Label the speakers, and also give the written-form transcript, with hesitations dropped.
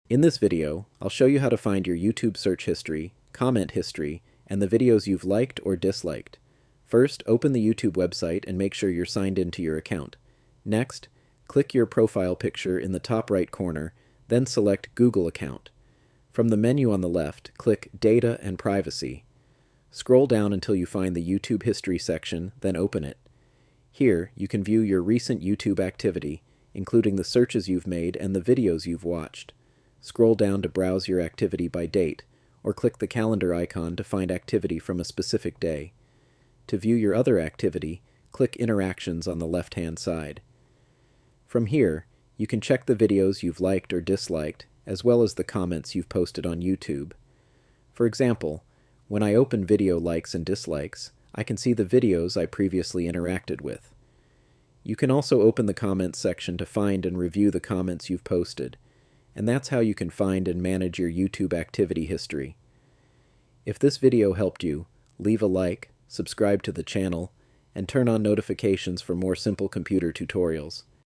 Speaker 1: In this video, I'll show you how to find your YouTube search history, comment history, and the videos you've liked or disliked. First, open the YouTube website and make sure you're signed into your account. Next, click your profile picture in the top right corner, then select Google Account. From the menu on the left, click Data and Privacy. Scroll down until you find the YouTube History section, then open it. Here, you can view your recent YouTube activity, including the searches you've made and the videos you've watched. Scroll down to browse your activity by date, or click the calendar icon to find activity from a specific day. To view your other activity, click Interactions on the left-hand side. From here, you can check the videos you've liked or disliked, as well as the comments you've posted on YouTube. For example, when I open Video Likes and Dislikes, I can see the videos I previously interacted with. You can also open the comments section to find and review the comments you've posted, and that's how you can find and manage your YouTube activity history. If this video helped you, leave a like, subscribe to the channel, and turn on notifications for more simple computer tutorials.